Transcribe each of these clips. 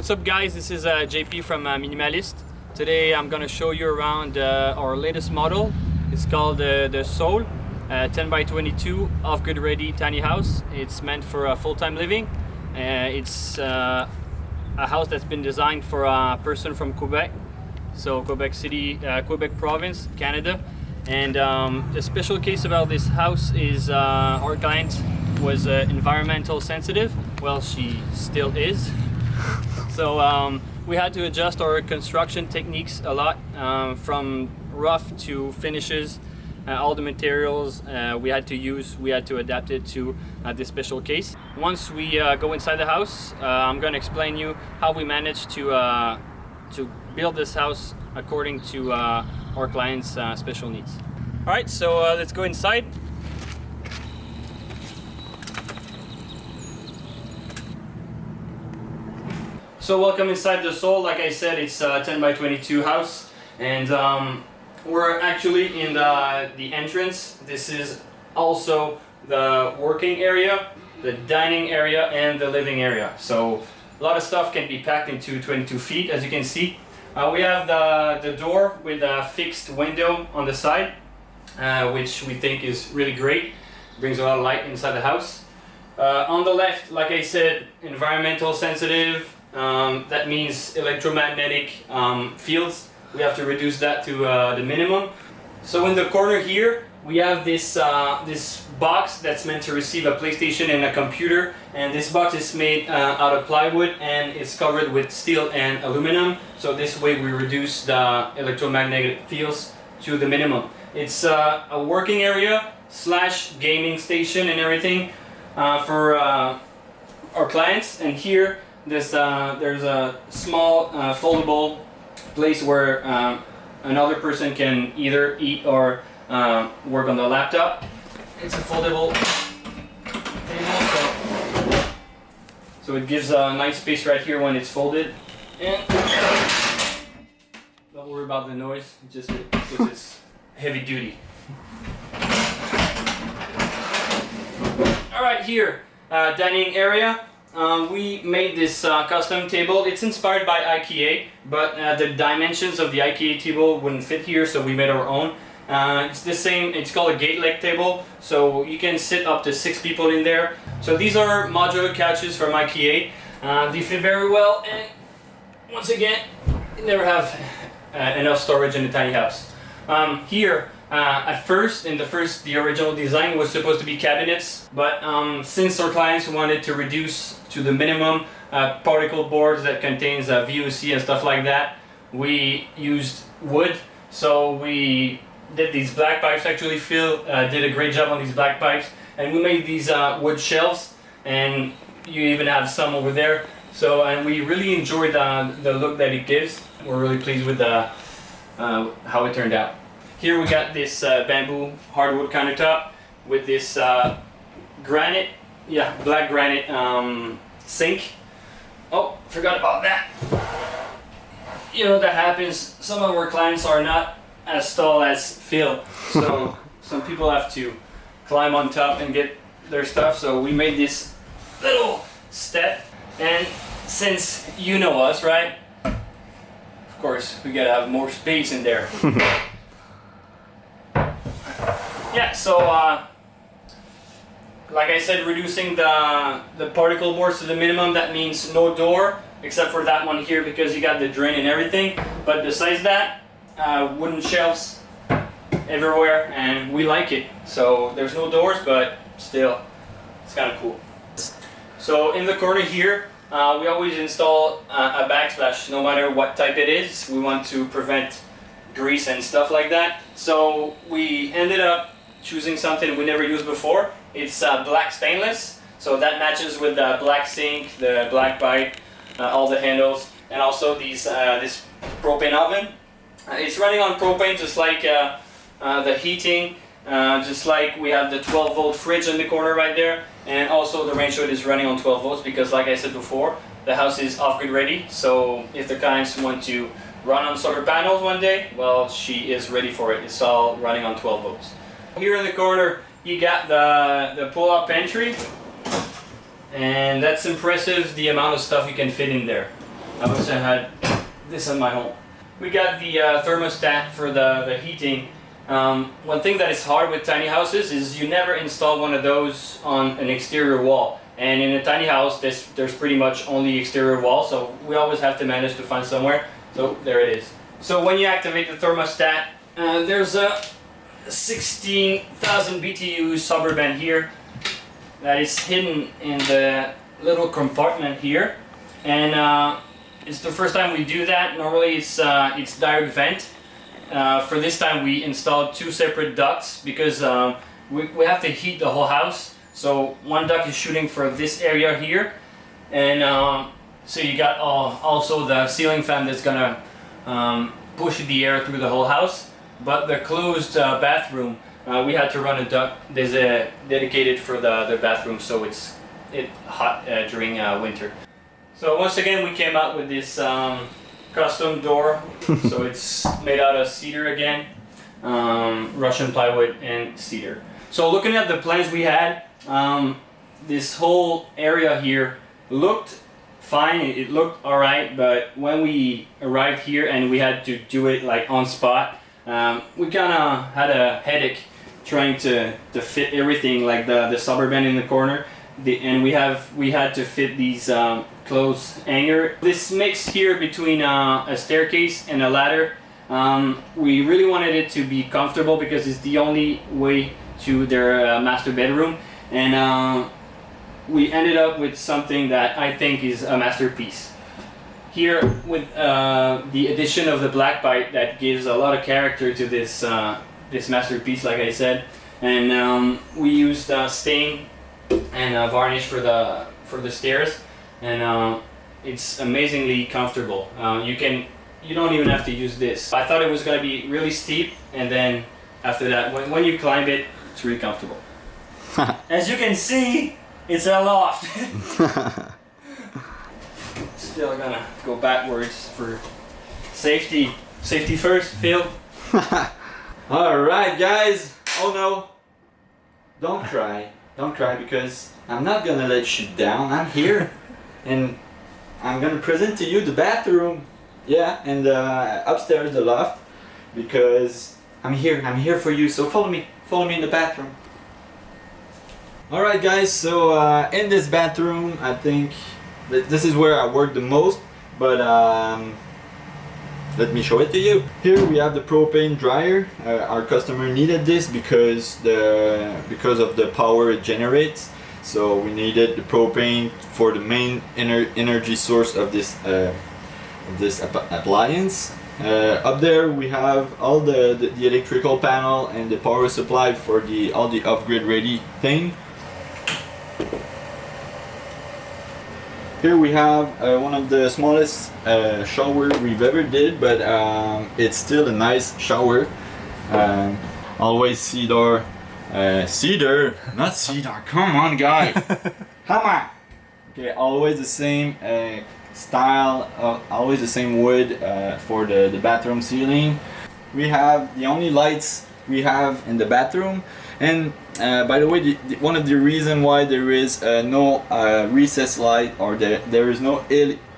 What's up guys, this is JP from Minimalist. Today I'm gonna show you around our latest model. It's called the Saule 10 by 22 off-grid ready tiny house. It's meant for full-time living. It's a house that's been designed for a person from Quebec, so Quebec City, Quebec Province, Canada. And the special case about this house is our client was environmental sensitive. Well, she still is. So we had to adjust our construction techniques a lot, from rough to finishes. All the materials we had to adapt it to this special case. Once we go inside the house, I'm going to explain you how we managed to build this house according to our client's special needs. All right, so let's go inside. So welcome inside the Saule. Like I said, it's a 10 by 22 house, and we're actually in the entrance. This is also the working area, the dining area, and the living area. So a lot of stuff can be packed into 22 feet, as you can see. We have the door with a fixed window on the side, which we think is really great. Brings a lot of light inside the house. On the left, like I said, environmental sensitive. That means electromagnetic fields. We have to reduce that to the minimum. So in the corner here, we have this box that's meant to receive a PlayStation and a computer. And this box is made out of plywood, and it's covered with steel and aluminum. So this way we reduce the electromagnetic fields to the minimum. It's a working area / gaming station and everything for our clients. And here there's a small foldable place where another person can either eat or work on the laptop. It's a foldable table, so it gives a nice space right here when it's folded. And don't worry about the noise, just because it's heavy duty. All right, here, dining area. We made this custom table. It's inspired by IKEA, but the dimensions of the IKEA table wouldn't fit here, so we made our own. It's the same, it's called a gate leg table, so you can sit up to 6 people in there. So these are modular couches from IKEA. They fit very well, and once again, you never have enough storage in a tiny house. Here, at first, the original design was supposed to be cabinets, but since our clients wanted to reduce to the minimum particle boards that contains VOC and stuff like that, we used wood. So we did these black pipes. Actually, Phil did a great job on these black pipes, and we made these wood shelves, and you even have some over there. So, and we really enjoyed the look that it gives. We're really pleased with how it turned out. Here we got this bamboo hardwood countertop with this black granite sink. Oh, forgot about that. You know, that happens. Some of our clients are not as tall as Phil, so some people have to climb on top and get their stuff. So we made this little step, and since you know us, right? Of course, we gotta have more space in there. Yeah, so like I said, reducing the particle boards to the minimum. That means no door, except for that one here because you got the drain and everything. But besides that, wooden shelves everywhere, and we like it. So there's no doors, but still, it's kind of cool. So in the corner here, we always install a backsplash, no matter what type it is. We want to prevent grease and stuff like that. So we ended up choosing something we never used before. It's black stainless, so that matches with the black sink, the black pipe, all the handles, and also this propane oven. It's running on propane, just like the heating, just like we have the 12-volt fridge in the corner right there, and also the range hood is running on 12 volts because, like I said before, the house is off-grid ready. So if the clients want to run on solar panels one day, well, she is ready for it. It's all running on 12 volts. Here in the corner, you got the pull-out pantry, and that's impressive, the amount of stuff you can fit in there. I wish I had this in my home. We got the thermostat for the heating. One thing that is hard with tiny houses is you never install one of those on an exterior wall. And in a tiny house, there's pretty much only exterior wall, so we always have to manage to find somewhere. So there it is. So when you activate the thermostat, there's a 16,000 BTU suburban here that is hidden in the little compartment here, and it's the first time we do that. Normally it's direct vent. For this time we installed two separate ducts because we have to heat the whole house. So one duct is shooting for this area here, and so you got also the ceiling fan that's gonna push the air through the whole house. But the closed bathroom, we had to run a duct. There's a dedicated for the bathroom, so it's hot during winter. So once again, we came out with this custom door. So it's made out of cedar again, Russian plywood and cedar. So looking at the plans we had, this whole area here looked fine. It looked all right, but when we arrived here and we had to do it like on spot, we kind of had a headache trying to fit everything, like the suburban in the corner, and we had to fit these clothes hanger. This mix here between a staircase and a ladder, we really wanted it to be comfortable because it's the only way to their master bedroom, and we ended up with something that I think is a masterpiece. Here with the addition of the black pipe that gives a lot of character to this this masterpiece, like I said, and we used stain and varnish for the stairs, and it's amazingly comfortable. You don't even have to use this. I thought it was gonna be really steep, and then after that, when you climb it, it's really comfortable. As you can see, it's a loft. Still gonna go backwards for safety. Safety first, Phil. Alright guys, oh no, don't cry because I'm not gonna let you down. I'm here and I'm gonna present to you the bathroom, yeah, and upstairs the loft, because I'm here for you. So follow me in the bathroom. Alright guys, so in this bathroom, I think this is where I work the most, but let me show it to you. Here we have the propane dryer. Our customer needed this because of the power it generates. So we needed the propane for the main energy source of this appliance. Up there we have all the electrical panel and the power supply for all the off-grid ready thing. Here we have one of the smallest shower we've ever did, but it's still a nice shower. Always cedar, not cedar. Come on, guy. Come on. Okay, always the same style, always the same wood for the bathroom ceiling. We have the only lights we have in the bathroom, and by the way, one of the reasons why there is no recessed light, or there is no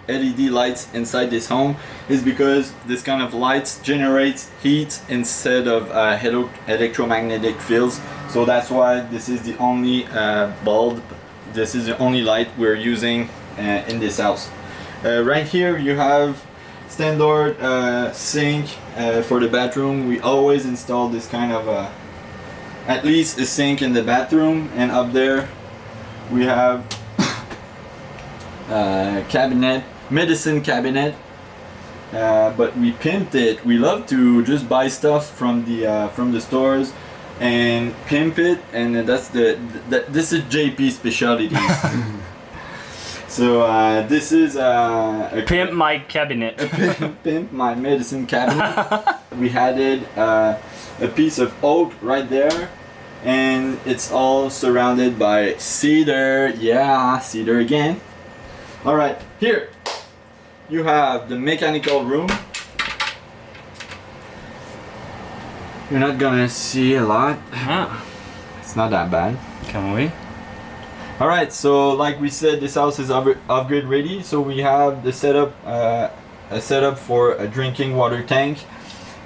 LED lights inside this home, is because this kind of lights generates heat instead of electromagnetic fields. So that's why this is the only bulb, this is the only light we're using in this house. Right here you have standard sink for the bathroom. We always install this kind of at least a sink in the bathroom, and up there we have cabinet, medicine cabinet, but we pimped it. We love to just buy stuff from the stores and pimp it, and this is JP specialties. So this is a Pimp my cabinet. Pimp my medicine cabinet. We added a piece of oak right there, and it's all surrounded by cedar. Yeah, cedar again. All right, here you have the mechanical room. You're not gonna see a lot. Ah. It's not that bad. Can we? All right, so like we said, this house is off-grid ready. So we have the setup, a setup for a drinking water tank,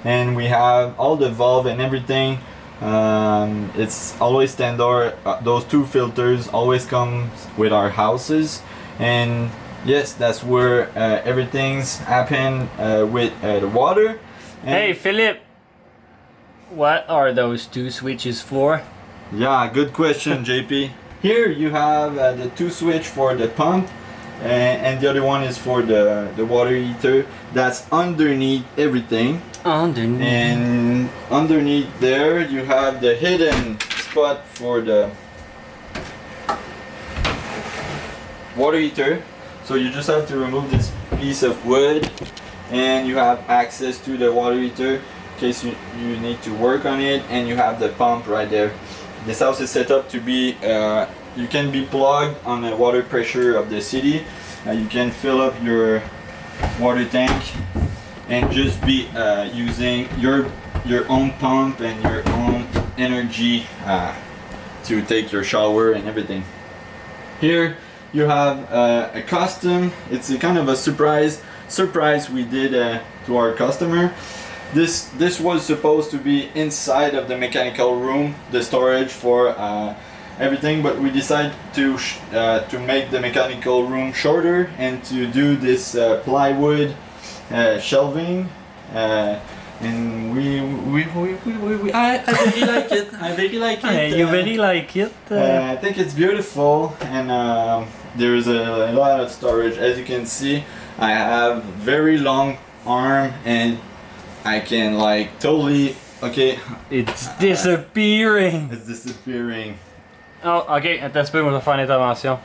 and we have all the valve and everything. It's always standard. Those two filters always come with our houses, and yes, that's where everything's happen with the water. And hey, Philip, what are those two switches for? yeah, good question, JP. Here you have the two switch for the pump, and the other one is for the water heater. That's underneath everything. Underneath. And underneath there you have the hidden spot for the water heater. So you just have to remove this piece of wood, and you have access to the water heater in case you need to work on it, and you have the pump right there. This house is set up to be, you can be plugged on the water pressure of the city. You can fill up your water tank and just be using your own pump and your own energy to take your shower and everything. Here you have a custom, it's a kind of a surprise we did to our customer. This was supposed to be inside of the mechanical room, the storage for everything, but we decided to make the mechanical room shorter and to do this plywood shelving, and I really like it. I really like it. You really like it? I think it's beautiful, and there's a lot of storage. As you can see, I have very long arm, and I can like totally, okay. It's disappearing. It's disappearing. Oh, ok, attends un petit peu, moi je vais faire une intervention.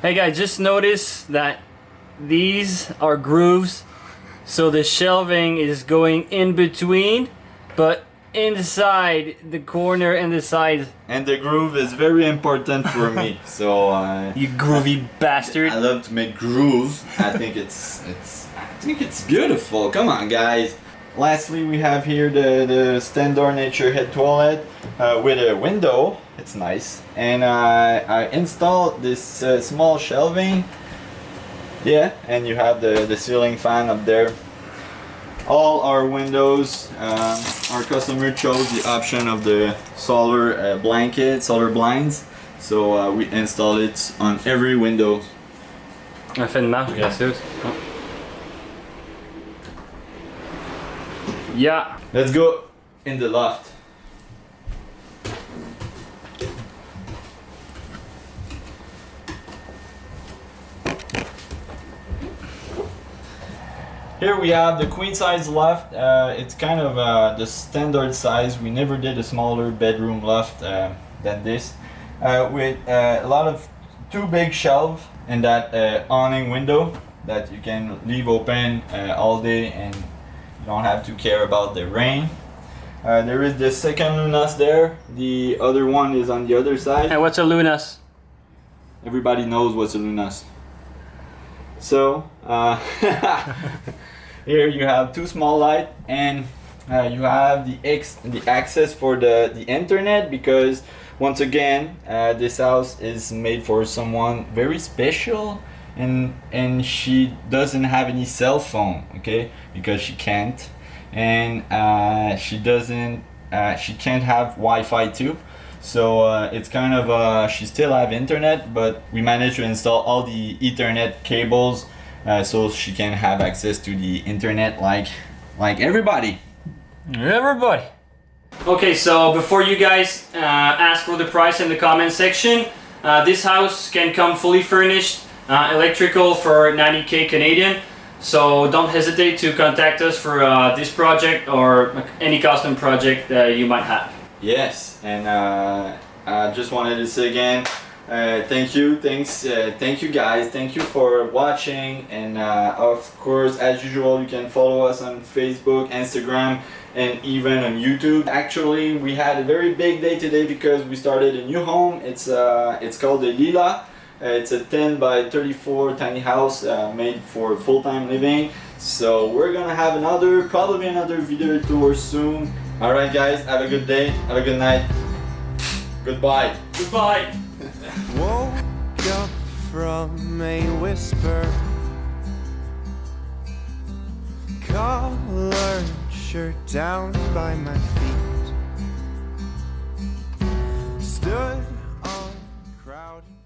Hey guys, just notice that these are grooves, so the shelving is going in between, but inside the corner and the side. And the groove is very important for me, so You groovy bastard. I love to make grooves. I think it's beautiful. Come on, guys. Lastly, we have here the standard nature head toilet with a window. It's nice, and I installed this small shelving. Yeah, and you have the ceiling fan up there. All our windows, our customer chose the option of the solar solar blinds, so we installed it on every window. On fait une marche gracieuse. Yeah. Let's go in the loft. Here we have the queen size loft. It's kind of the standard size. We never did a smaller bedroom loft than this, with a lot of two big shelves and that awning window that you can leave open all day, and you don't have to care about the rain. There is the second lunas there. The other one is on the other side. Hey, what's a lunas? Everybody knows what's a lunas. So here you have two small lights, and you have the access for the internet, because once again this house is made for someone very special, and she doesn't have any cell phone, okay, because she can't, and she can't have Wi-Fi too. So it's kind of she still have internet, but we managed to install all the Ethernet cables so she can have access to the internet like everybody. Everybody. Okay, so before you guys ask for the price in the comment section, this house can come fully furnished, electrical for 90K Canadian. So don't hesitate to contact us for this project or any custom project that you might have. Yes, and I just wanted to say again, thank you guys, thank you for watching, and of course, as usual, you can follow us on Facebook, Instagram, and even on YouTube. Actually, we had a very big day today because we started a new home. It's called the Lila. It's a 10 by 34 tiny house made for full-time living. So we're gonna have probably another video tour soon. Alright guys, have a good day, have a good night. Goodbye. Goodbye. Whoa. from a whisper. Collared shirt down by my feet. Stood on crowded